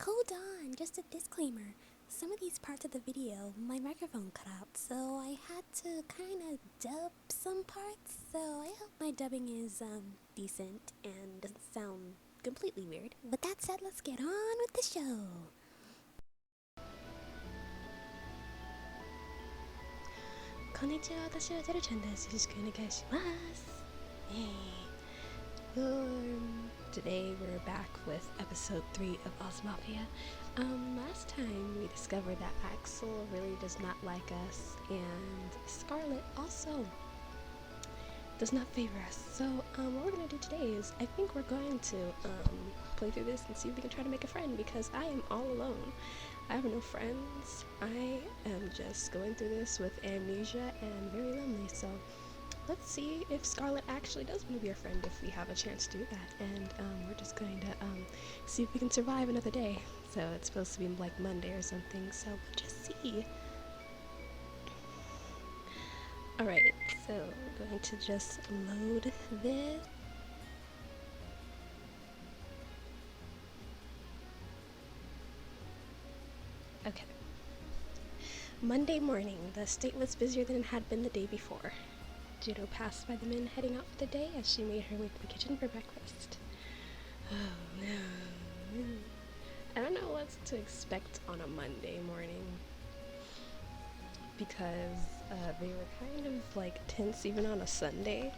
Hold on, just a disclaimer. Some of these parts of the video, my microphone cut out, so I had to kind of dub some parts, so I hope my dubbing is, decent and doesn't sound completely weird. With that said, let's get on with the show. Konnichiwa, 私はジェルちゃんです。よろしくお願いします。Today we're back with episode 3 of Ozmafia. Last time we discovered that Axel really does not like us, and Scarlet also does not favor us. So what we're gonna do today is I think we're going to play through this and see if we can try to make a friend, because I am all alone. I have no friends. I am just going through this with amnesia and very lonely, so let's see if Scarlet actually does want to be our friend if we have a chance to do that. And we're just going to see if we can survive another day. So it's supposed to be like Monday or something, so we'll just see. Alright, so I'm going to just load this. Okay. Monday morning. The estate was busier than it had been the day before. Jeido passed by the men heading out for the day as she made her way to the kitchen for breakfast. Oh no. I don't know what to expect on a Monday morning, because they were kind of like tense even on a Sunday.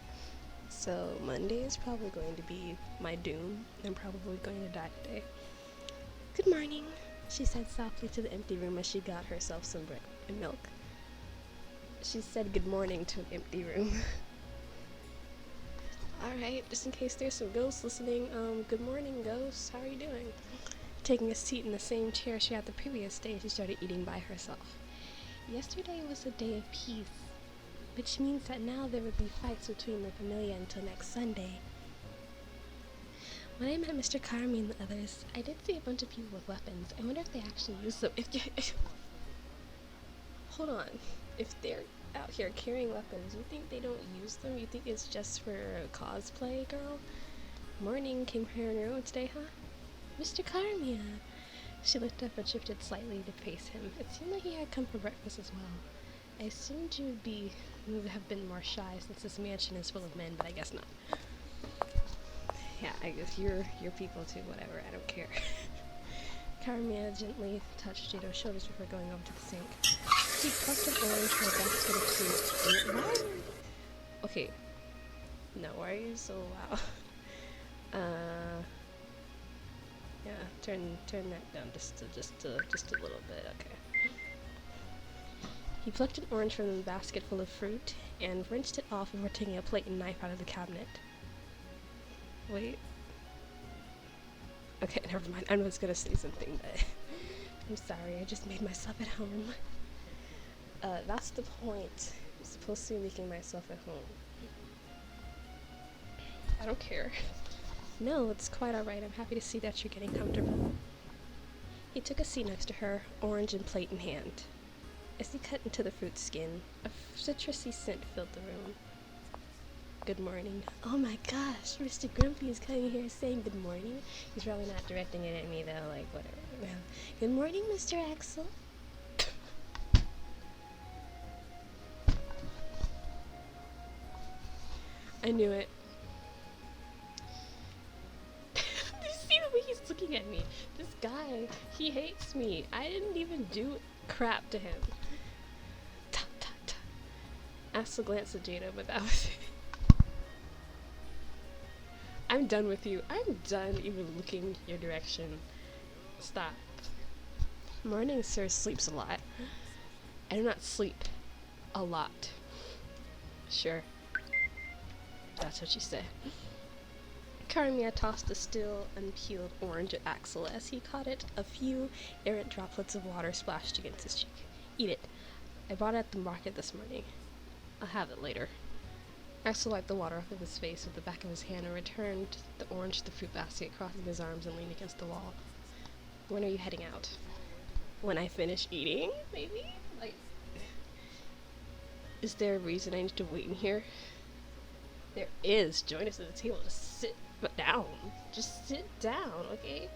So Monday is probably going to be my doom. I'm probably going to die today. Good morning, she said softly to the empty room as she got herself some bread and milk. She said good morning to an empty room. Alright, just in case there's some ghosts listening, good morning ghosts, how are you doing? Taking a seat in the same chair she had the previous day, she started eating by herself. Yesterday was a day of peace, which means that now there would be fights between the familia until next Sunday. When I met Mr. Caramia and the others, I did see a bunch of people with weapons. I wonder if they actually use them. Hold on. If they're out here carrying weapons, you think they don't use them? You think it's just for cosplay, girl? Morning, came here on your own today, huh? Mr. Caramia! She looked up and shifted slightly to face him. It seemed like he had come for breakfast as well. I assumed you would have been more shy since this mansion is full of men, but I guess not. Yeah, I guess you're people too, whatever, I don't care. Caramia gently touched Jeido's shoulders before going over to the sink. He plucked an orange from a basket of fruit. Why? Okay. No, why are you so loud? Yeah, turn that down just a little bit, okay. He plucked an orange from the basket full of fruit and rinsed it off before taking a plate and knife out of the cabinet. Wait. Okay, never mind. I was gonna say something, but I'm sorry. I just made myself at home. That's the point. I'm supposed to be making myself at home. I don't care. No, it's quite alright. I'm happy to see that you're getting comfortable. He took a seat next to her, orange and plate in hand. As he cut into the fruit skin, a citrusy scent filled the room. Good morning. Oh my gosh, Mr. Grumpy is coming here saying good morning. He's probably not directing it at me though, like whatever. Good morning, Mr. Axel. I knew it. You see the way he's looking at me? This guy, he hates me. I didn't even do crap to him. Ta ta ta. Axel glanced at Jeido, but that was it. I'm done with you. I'm done even looking your direction. Stop. Morning sir sleeps a lot. I do not sleep a lot. Sure. That's what you say. Caramia tossed a still unpeeled orange at Axel as he caught it. A few errant droplets of water splashed against his cheek. Eat it. I bought it at the market this morning. I'll have it later. Axel wiped the water off of his face with the back of his hand and returned the orange to the fruit basket, crossing his arms and leaning against the wall. When are you heading out? When I finish eating, maybe? Like, is there a reason I need to wait in here? There is. Join us at the table. Just sit down. Just sit down, okay?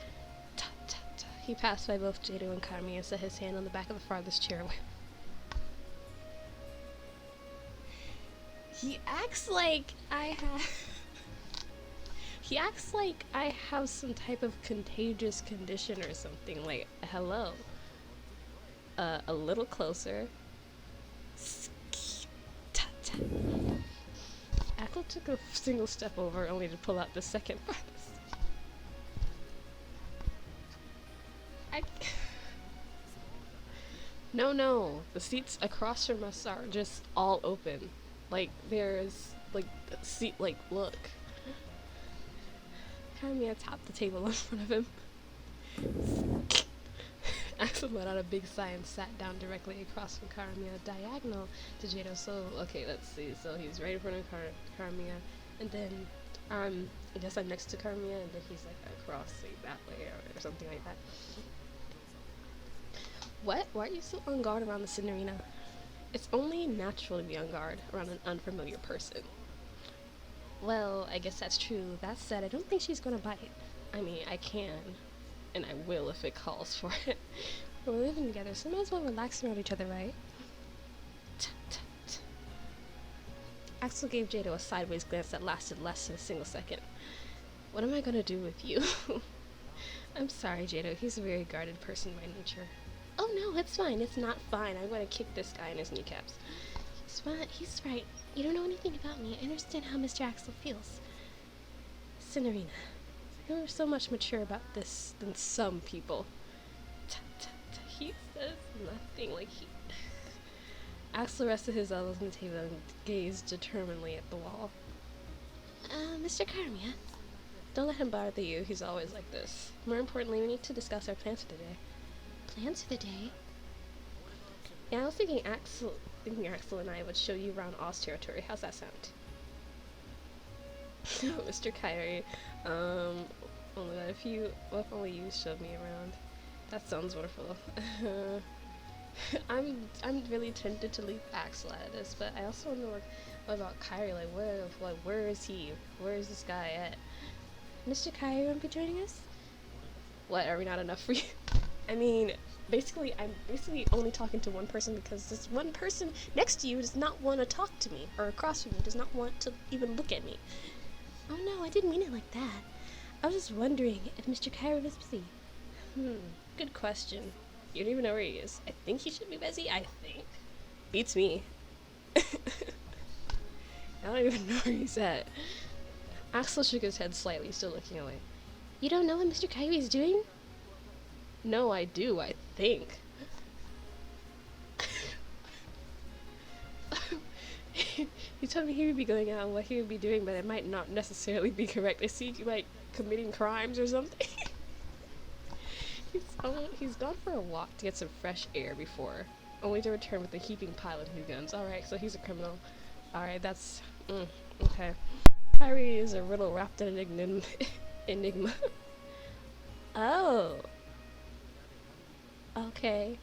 Ta ta ta. He passed by both Jeido and Caramia and set his hand on the back of the farthest chair away. He acts like I have some type of contagious condition or something. Like, hello. A little closer. Axel took a single step over only to pull out the second farthest. No. The seats across from us are just all open. Like, there's, like, a seat, like, look. Caramia tapped the table in front of him. Axel let out a big sigh and sat down directly across from Caramia, diagonal to Jeido. So, okay, let's see. So he's right in front of Caramia, and then, I guess I'm next to Caramia, and then he's, like, across, like, that way, or something like that. What? Why are you so on guard around the Signorina? It's only natural to be on guard around an unfamiliar person. Well, I guess that's true. That said, I don't think she's gonna bite. I mean, I can, and I will if it calls for it. We're living together, so might as well relax around each other, right? Axel gave Jeido a sideways glance that lasted less than a single second. What am I gonna do with you? I'm sorry, Jeido. He's a very guarded person by nature. Oh no, it's fine. It's not fine. I'm gonna kick this guy in his kneecaps. He's right. You don't know anything about me. I understand how Mr. Axel feels. Signorina, you're so much mature about this than some people. He says nothing. Like he... Axel rested his elbows on the table and gazed determinedly at the wall. Mr. Caramia, don't let him bother you. He's always like this. More importantly, we need to discuss our plans for the day. Plans for the day? Yeah, I was thinking Axel and I would show you around Oz territory. How's that sound? Mr. Kyrie, oh my god, if only you showed me around. That sounds wonderful. I'm really tempted to leave Axel out of this, but I also wonder what about Kyrie, like where is he? Where is this guy at? Mr. Kyrie won't be joining us? What, are we not enough for you? I mean, I'm basically only talking to one person because this one person next to you does not want to talk to me, or across from me does not want to even look at me. Oh no, I didn't mean it like that. I was just wondering if Mr. Kyrie was busy. Good question. You don't even know where he is. I think he should be busy, I think. Beats me. I don't even know where he's at. Axel shook his head slightly, still looking away. You don't know what Mr. Kyrie is doing? No, I do, I think. He told me he would be going out and what he would be doing, but it might not necessarily be correct. I see he like committing crimes or something. He's gone for a walk to get some fresh air before, only to return with a heaping pile of new guns. Alright, so he's a criminal. Alright, that's... okay. Kyrie is a riddle wrapped in an enigma. Oh. Okay.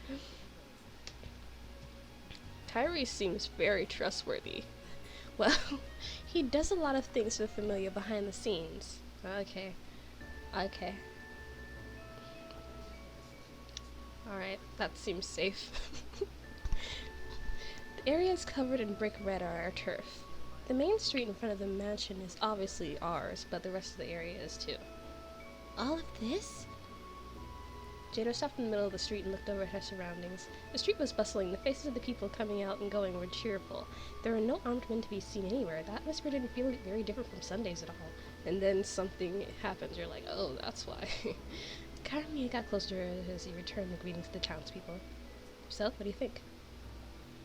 Kyrie seems very trustworthy. Well, he does a lot of things for the familiar behind the scenes. Okay. Alright, that seems safe. The area is covered in brick red on our turf. The main street in front of the mansion is obviously ours, but the rest of the area is too. All of this? Jeido stopped in the middle of the street and looked over at her surroundings. The street was bustling. The faces of the people coming out and going were cheerful. There were no armed men to be seen anywhere. The atmosphere didn't feel very different from Sundays at all. And then something happens. You're like, oh, that's why. Caramia got closer to her as he returned the greetings to the townspeople. So, what do you think?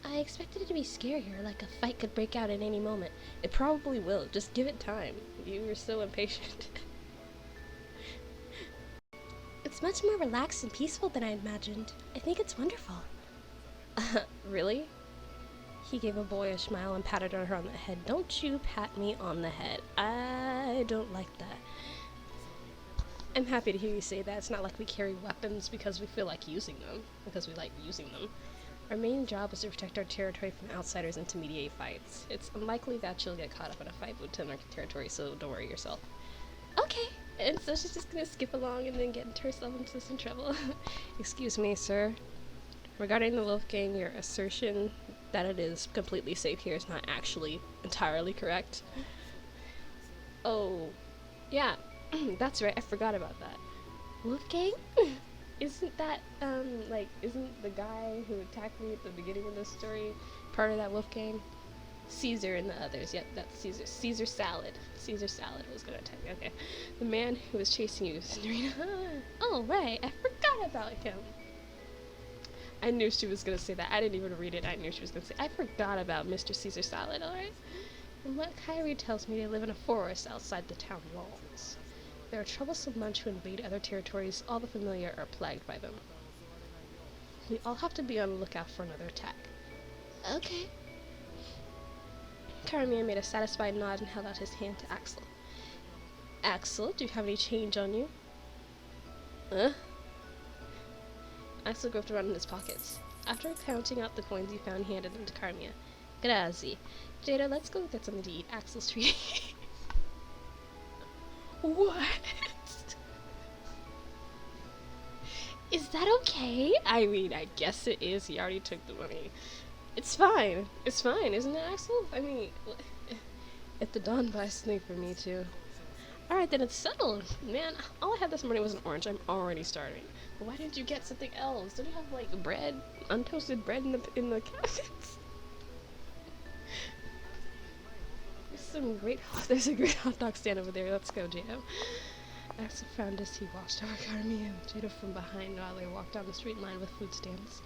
I expected it to be scarier, like a fight could break out at any moment. It probably will. Just give it time. You were so impatient. It's much more relaxed and peaceful than I imagined. I think it's wonderful. Really? He gave a boyish smile and patted her on the head. Don't you pat me on the head. I don't like that. I'm happy to hear you say that. It's not like we carry weapons because we feel like using them. Because we like using them. Our main job is to protect our territory from outsiders and to mediate fights. It's unlikely that you'll get caught up in a fight within our territory, so don't worry yourself. Okay, And so she's just gonna skip along and then get into herself into some trouble. Excuse me, sir. Regarding the Wolfgang, your assertion that it is completely safe here is not actually entirely correct. Oh, yeah, that's right, I forgot about that. Wolfgang? Isn't that, isn't the guy who attacked me at the beginning of the story part of that Wolfgang? Caesar and the others. Yep, that's Caesar. Caesar Salad. Caesar Salad was gonna attack me. Okay. The man who was chasing you, Signorina. Oh, right. I forgot about him. I knew she was gonna say that. I didn't even read it. I knew she was gonna say, I forgot about Mr. Caesar Salad, alright? From what Kyrie tells me, they live in a forest outside the town walls. There are troublesome bunch who invade other territories. All the familiar are plagued by them. We all have to be on the lookout for another attack. Okay. Caramia made a satisfied nod and held out his hand to Axel. Axel, do you have any change on you? Huh? Axel groped around in his pockets. After counting out the coins he found, he handed them to Caramia. Grazie. Jada, let's go get something to eat. Axel's treat. What? Is that okay? I mean, I guess it is. He already took the money. It's fine. It's fine, isn't it, Axel? I mean, if the Don buys something for me too. Alright, then it's settled. Man, all I had this morning was an orange. I'm already starving. But why didn't you get something else? Don't you have, like, bread? Untoasted bread in the cabinets? There's a great hot dog stand over there. Let's go, Jado. Axel frowned as he watched over Caramia and Jado from behind while they walked down the street lined with food stands.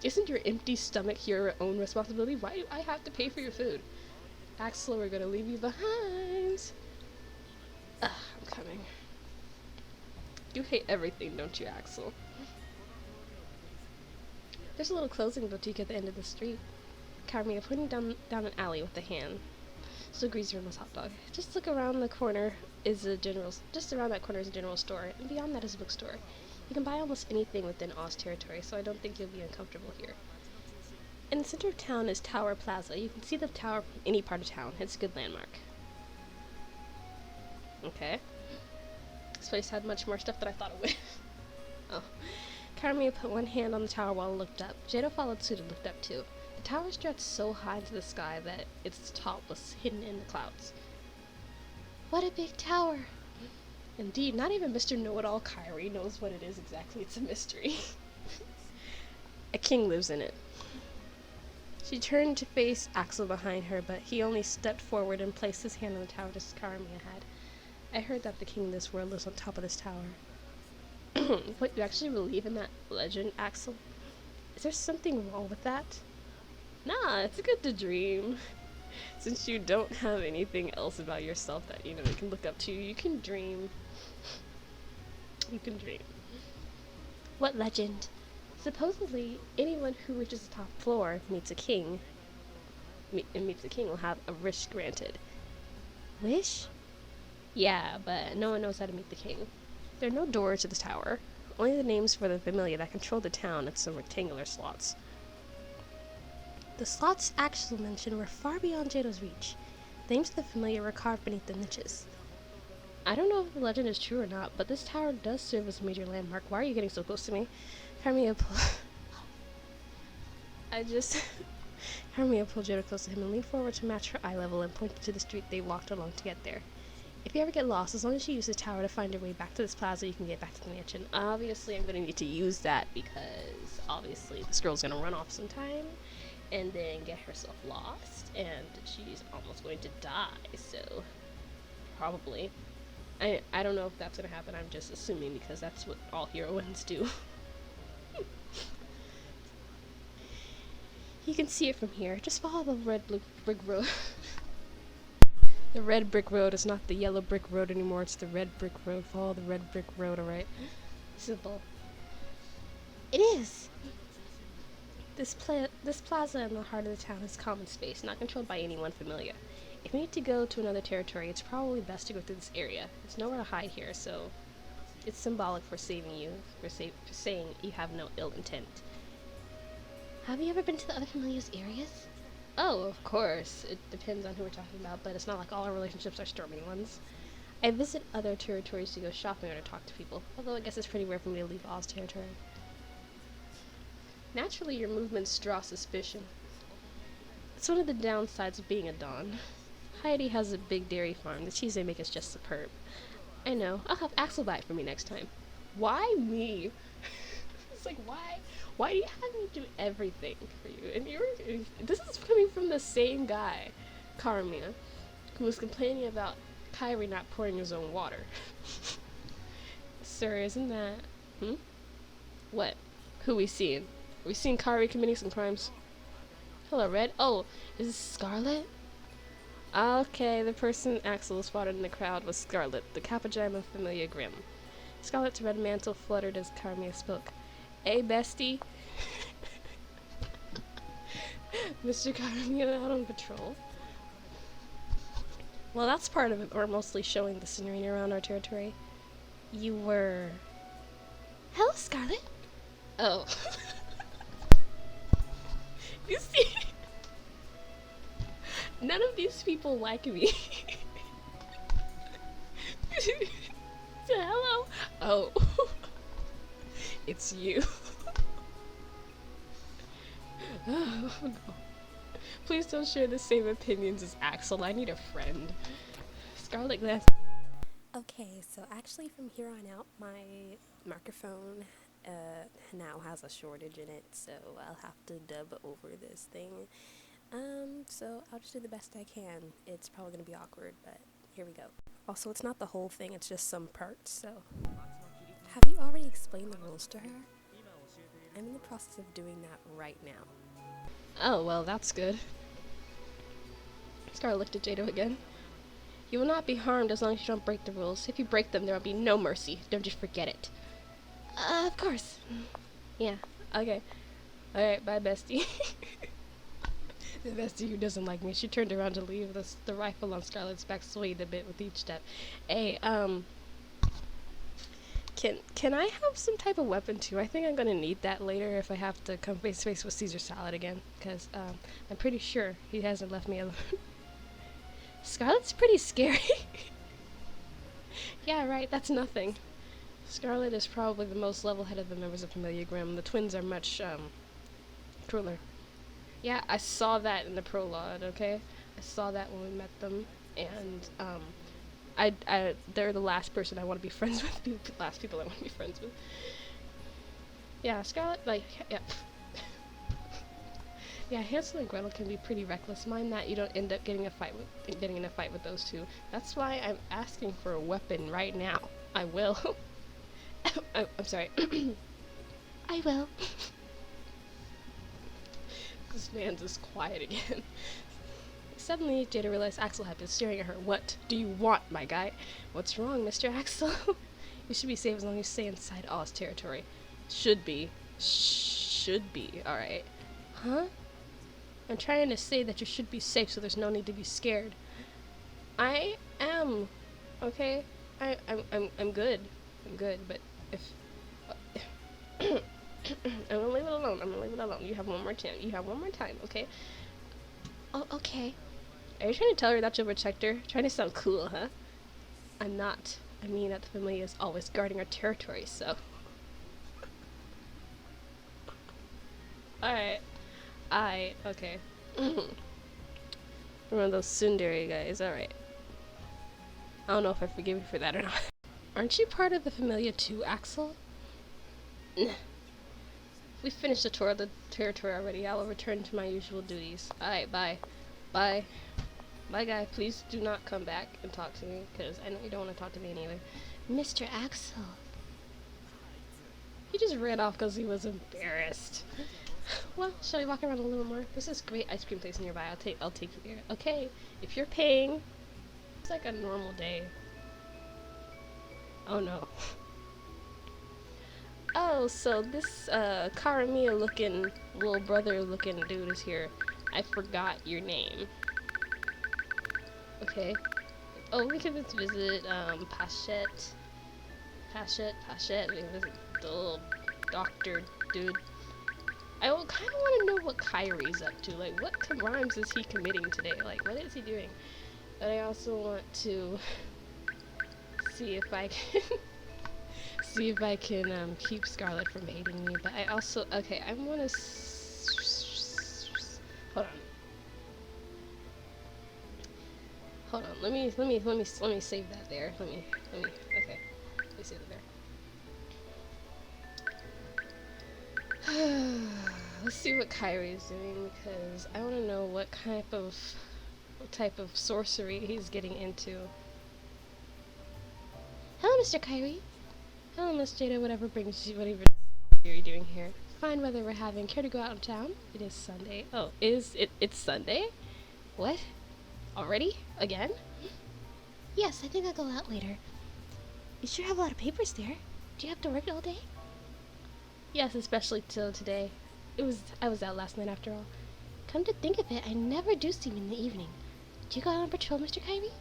Isn't your empty stomach your own responsibility? Why do I have to pay for your food? Axel, we're gonna leave you behind. I'm coming. You hate everything, don't you, Axel? There's a little clothing boutique at the end of the street. Caramia pointing down an alley with a hand. So greasy from his hot dog. Just around that corner is a general store, and beyond that is a bookstore. You can buy almost anything within Oz territory, so I don't think you'll be uncomfortable here. In the center of town is Tower Plaza. You can see the tower from any part of town. It's a good landmark. Okay. This place had much more stuff than I thought it would. Oh. Caramia put one hand on the tower while it looked up. Jado followed suit and looked up too. The tower stretched so high into the sky that its top was hidden in the clouds. What a big tower! Indeed, not even Mr. Know-It-All Kyrie knows what it is exactly. It's a mystery. A king lives in it. She turned to face Axel behind her, but he only stepped forward and placed his hand on the tower just as Caramia had. I heard that the king of this world lives on top of this tower. What, you actually believe in that legend, Axel? Is there something wrong with that? Nah, it's good to dream. Since you don't have anything else about yourself that, you can look up to, you can dream. You can dream. What legend? Supposedly, anyone who reaches the top floor meets a king. Meets a king will have a wish granted. Wish? Yeah, but no one knows how to meet the king. There are no doors to the tower. Only the names for the familiar that control the town and some rectangular slots. The slots Axel mentioned were far beyond Jado's reach. The names of the familiar were carved beneath the niches. I don't know if the legend is true or not, but this tower does serve as a major landmark. Why are you getting so close to me? Caramia pulled Jado close to him and leaned forward to match her eye level and pointed to the street they walked along to get there. If you ever get lost, as long as you use the tower to find your way back to this plaza, you can get back to the mansion. Obviously, I'm going to need to use that because, obviously, this girl's going to run off sometime and then get herself lost, and she's almost going to die, so probably. I don't know if that's going to happen. I'm just assuming because that's what all heroines do. You can see it from here. Just follow the red brick road. The red brick road is not the yellow brick road anymore. It's the red brick road. Follow the red brick road, alright? Simple. It is! This plaza in the heart of the town is common space, not controlled by anyone familiar. If you need to go to another territory, it's probably best to go through this area. There's nowhere to hide here, so it's symbolic for saving you, for saying you have no ill intent. Have you ever been to the other familiars' areas? Oh, of course. It depends on who we're talking about, but it's not like all our relationships are stormy ones. I visit other territories to go shopping or to talk to people, although I guess it's pretty rare for me to leave Oz territory. Naturally, your movements draw suspicion. It's one of the downsides of being a Don. Heidi has a big dairy farm. The cheese they make is just superb. I know. I'll have Axel buy it for me next time. Why me? It's like, why? Why do you have me do everything for you? And this is coming from the same guy, Caramia, who was complaining about Kyrie not pouring his own water. Sir, isn't that... What? Who we seeing? Are we seeing Kyrie committing some crimes? Hello, Red. Oh, is this Scarlet? Okay, the person Axel spotted in the crowd was Scarlet, the Capagem of Familia Grimm. Scarlet's red mantle fluttered as Caramia spoke. Hey, bestie. Mr. Caramia out on patrol. Well, that's part of it. We're mostly showing the scenery around our territory. You were... Hello, Scarlet. Oh. You see? None of these people like me. Hello. Oh. It's you. Oh, no. Please don't share the same opinions as Axel. I need a friend. Scarlet glass. Okay, so actually from here on out, my microphone now has a shortage in it, so I'll have to dub over this thing. So I'll just do the best I can. It's probably going to be awkward, but here we go. Also, it's not the whole thing, it's just some parts, so... Have you already explained the rules to her? I'm in the process of doing that right now. Oh, well, that's good. Scarlet looked at Jado again. You will not be harmed as long as you don't break the rules. If you break them, there will be no mercy. Don't you forget it. Of course. Yeah, okay. Alright, bye, bestie. The bestie who doesn't like me. She turned around to leave. The rifle on Scarlet's back swayed a bit with each step. Hey, Can I have some type of weapon too? I think I'm gonna need that later if I have to come face to face with Caesar Salad again. Because, I'm pretty sure he hasn't left me alone. Scarlet's pretty scary. Yeah, right, that's nothing. Scarlet is probably the most level-headed of the members of Familia Grimm. The twins are much, crueler. Yeah, I saw that in the prologue, okay? I saw that when we met them, and, they're the last person I want to be friends with. The last people I want to be friends with. Yeah, Scarlet, like, yeah. Yeah, Hansel and Gretel can be pretty reckless. Mind that you don't end up getting in a fight with those two. That's why I'm asking for a weapon right now. I will. I'm sorry. I will. This man's just quiet again. Suddenly, Jada realized Axel had been staring at her. What do you want, my guy? What's wrong, Mr. Axel? You should be safe as long as you stay inside Oz territory. Should be. Should be, alright. Huh? I'm trying to say that you should be safe so there's no need to be scared. I am. Okay? I'm good. I'm good, but if... I'm gonna leave it alone. I'm gonna leave it alone. You have one more time. You have one more time, okay? Oh, okay. Are you trying to tell her that you'll protect her? Trying to sound cool, huh? I'm not. I mean that the family is always guarding our territory, so... Alright. Okay. One of those tsundere guys, alright. I don't know if I forgive you for that or not. Aren't you part of the Familia too, Axel? Nah. We finished the tour of the territory already. I will return to my usual duties. Alright, bye. Bye. Bye, guy. Please do not come back and talk to me, because I know you don't want to talk to me anyway. Mr. Axel. He just ran off because he was embarrassed. Well, shall we walk around a little more? This is great ice cream place nearby. I'll take you there. Okay, if you're paying. It's like a normal day. Oh no. Oh, so this Caramia looking little brother looking dude is here. I forgot your name. Okay. Oh, we can just visit Pachette. We can visit the little doctor dude. I kind of want to know what Kyrie's up to. Like, what crimes is he committing today? Like, what is he doing? But I also want to see if I can see if I can keep Scarlet from hating me. But I also okay. I want to hold on. Hold on. Let me save that there. Let me. Okay. Let me save it there. Let's see what Kyrie is doing because I want to know what type of sorcery he's getting into. Hello, Mr. Kyrie. Hello, Miss Jada. Whatever you're doing here. Fine weather we're having. Care to go out in town? It is Sunday. Oh, it's Sunday? What? Already? Again? Yes, I think I'll go out later. You sure have a lot of papers there. Do you have to work all day? Yes, especially till today. I was out last night after all. Come to think of it, I never do see you in the evening. Do you go out on patrol, Mr. Kyrie?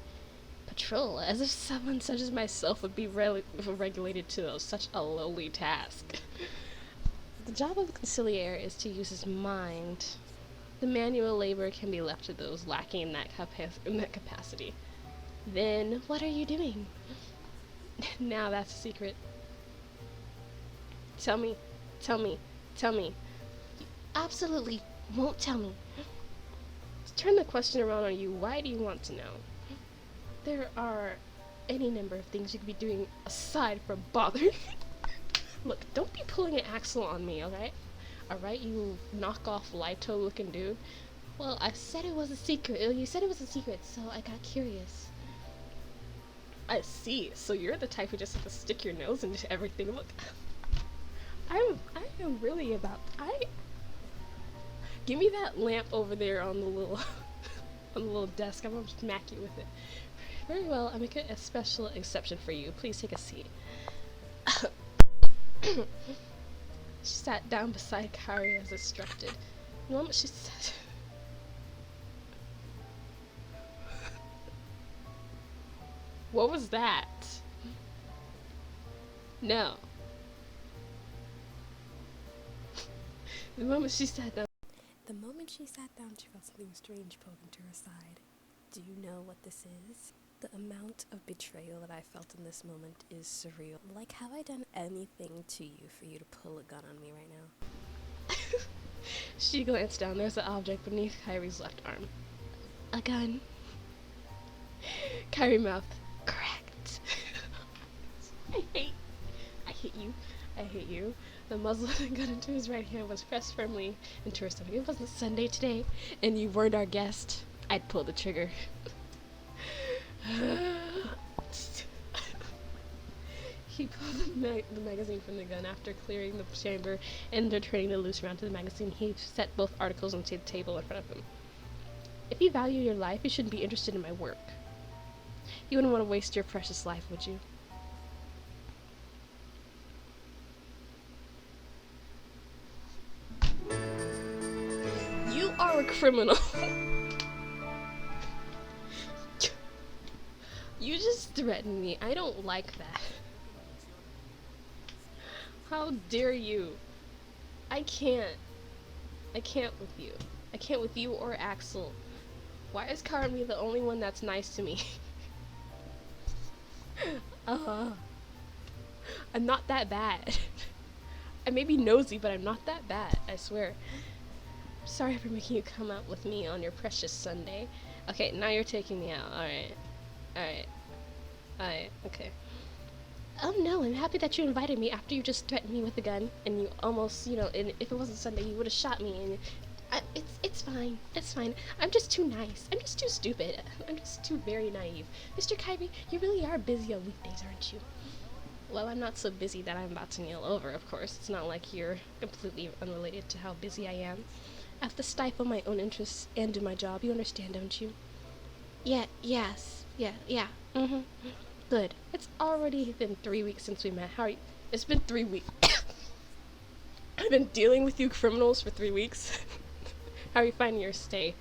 Patrol, as if someone such as myself would be regulated to such a lowly task. The job of the conciliaire is to use his mind. The manual labor can be left to those lacking in that capacity. Then, what are you doing? Now that's a secret. Tell me. You absolutely won't tell me. To turn the question around on you, why do you want to know? There are any number of things you could be doing aside from bothering. Look, don't be pulling an Axel on me, alright? Alright, you knockoff Lito looking dude. Well, I said it was a secret. You said it was a secret, so I got curious. I see. So you're the type who just has to stick your nose into everything. Look, I am really about. Give me that lamp over there on the little on the little desk. I'm gonna smack you with it. Very well. I make a special exception for you. Please take a seat. She sat down beside Kyrie as instructed. The moment she said, "What was that?" No. The moment she sat down. The moment she sat down, she felt something strange poking to her side. Do you know what this is? The amount of betrayal that I felt in this moment is surreal. Like, have I done anything to you for you to pull a gun on me right now? She glanced down. There's an object beneath Kyrie's left arm. A gun. Kyrie mouthed. Correct. I hate you. The muzzle of the gun into his right hand was pressed firmly into her stomach. It wasn't Sunday today, and you weren't our guest. I'd pull the trigger. He pulled the magazine from the gun. After clearing the chamber and returning the loose round to the magazine, he set both articles onto the table in front of him. If you value your life, you shouldn't be interested in my work. You wouldn't want to waste your precious life, would you? You are a criminal. You just threatened me. I don't like that. How dare you? I can't with you. I can't with you or Axel. Why is Caramia the only one that's nice to me? I'm not that bad. I may be nosy, but I'm not that bad, I swear. Sorry for making you come out with me on your precious Sunday. Okay, now you're taking me out. Alright, okay. Oh no, I'm happy that you invited me after you just threatened me with a gun, and you almost, and if it wasn't Sunday, you would have shot me, and it's fine. I'm just too nice. I'm just too stupid. I'm just too very naive. Mr. Kyrie, you really are busy on weekdays, aren't you? Well, I'm not so busy that I'm about to kneel over, of course. It's not like you're completely unrelated to how busy I am. I have to stifle my own interests and do my job. You understand, don't you? Yeah. Good. It's already been 3 weeks since we met. How are you? It's been 3 weeks. I've been dealing with you criminals for 3 weeks. How are you finding your stay?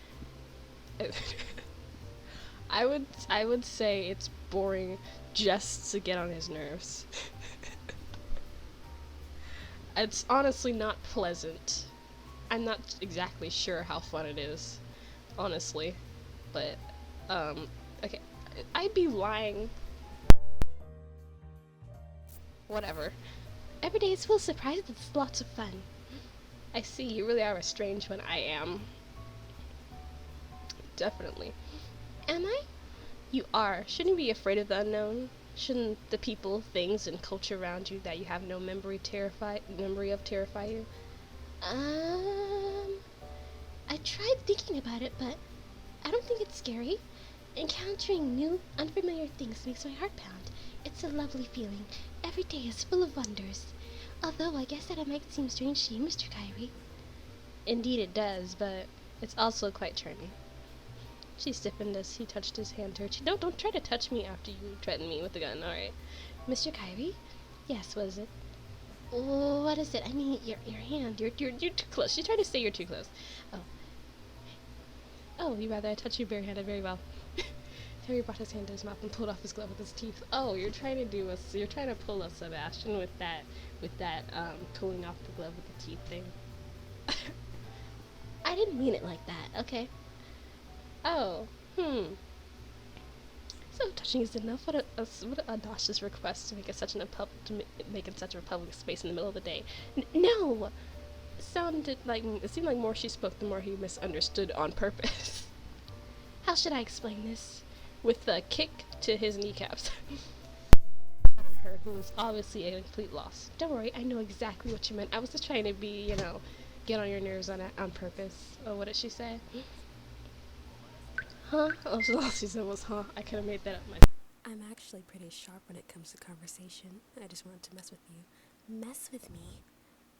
I would say it's boring just to get on his nerves. It's honestly not pleasant. I'm not exactly sure how fun it is, honestly, but okay, I'd be lying Whatever. Every day is full of surprises. It's lots of fun. I see, you really are a strange one. I am. Definitely. Am I? You are. Shouldn't you be afraid of the unknown? Shouldn't the people, things, and culture around you that you have no memory of terrify you? Um, I tried thinking about it, but I don't think it's scary. Encountering new, unfamiliar things makes my heart pound. It's a lovely feeling. Every day is full of wonders. Although I guess that it might seem strange to you, Mr. Kyrie. Indeed it does, but it's also quite charming. She stiffened as he touched his hand to her cheek. Don't try to touch me after you threaten me with the gun, alright? Mr. Kyrie? Yes, what is it? Oh, what is it? I mean, your hand. You're too close. She's trying to say you're too close. Oh. Oh, you rather I touch you barehanded. Very well. Harry brought his hand to his mouth and pulled off his glove with his teeth. Oh, you're trying to pull a Sebastian with that, pulling off the glove with the teeth thing. I didn't mean it like that, okay? Oh, So touching is enough. What an audacious request to make it make it such a public space in the middle of the day. No! It seemed like more she spoke, the more he misunderstood on purpose. How should I explain this? With a kick to his kneecaps. Her, who was obviously a complete loss. Don't worry, I know exactly what you meant. I was just trying to be, get on your nerves on purpose. Oh, what did she say? Huh? Oh, all she said was, huh? I could have made that up myself. I'm actually pretty sharp when it comes to conversation. I just wanted to mess with you. Mess with me?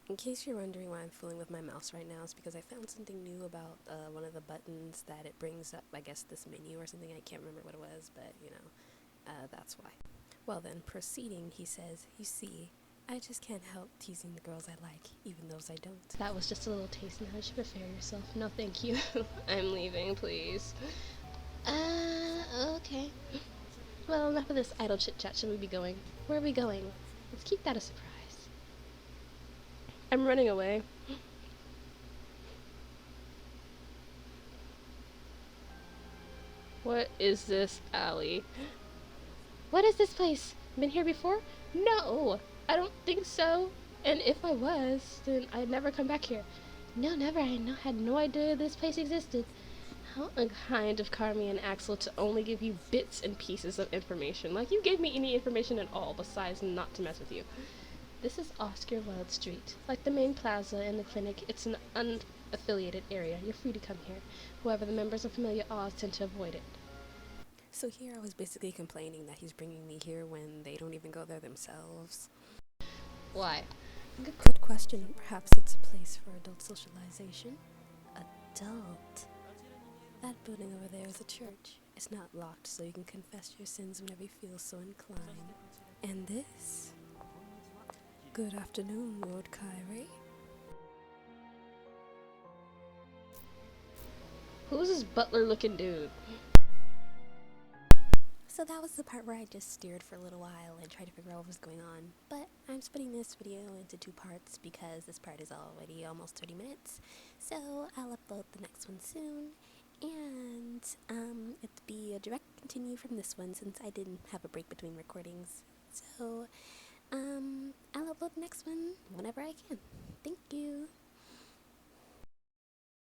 In case you're wondering why I'm fooling with my mouse right now, it's because I found something new about one of the buttons that it brings up, I guess, this menu or something. I can't remember what it was, but, that's why. Well then, proceeding, he says, you see, I just can't help teasing the girls I like, even those I don't. That was just a little taste. Now you should prepare yourself. No, thank you. I'm leaving, please. Okay. Well, enough of this idle chit-chat. Should we be going? Where are we going? Let's keep that a surprise. I'm running away. What is this alley? What is this place? Been here before? No! I don't think so. And if I was, then I'd never come back here. No, never. Had no idea this place existed. How unkind of Caramia and Axel to only give you bits and pieces of information. Like you gave me any information at all besides not to mess with you. This is Oscar Wilde Street. Like the main plaza and the clinic, it's an unaffiliated area. You're free to come here. However, the members of Familia Oz tend to avoid it. So here I was basically complaining that he's bringing me here when they don't even go there themselves. Why? Good question. Perhaps it's a place for adult socialization? Adult? That building over there is a church. It's not locked, so you can confess your sins whenever you feel so inclined. And this? Good afternoon, Lord Kyrie. Who's this butler-looking dude? So that was the part where I just stared for a little while and tried to figure out what was going on. But I'm splitting this video into 2 parts because this part is already almost 30 minutes. So I'll upload the next one soon. And it'll be a direct continue from this one since I didn't have a break between recordings. So I'll upload the next one whenever I can. Thank you.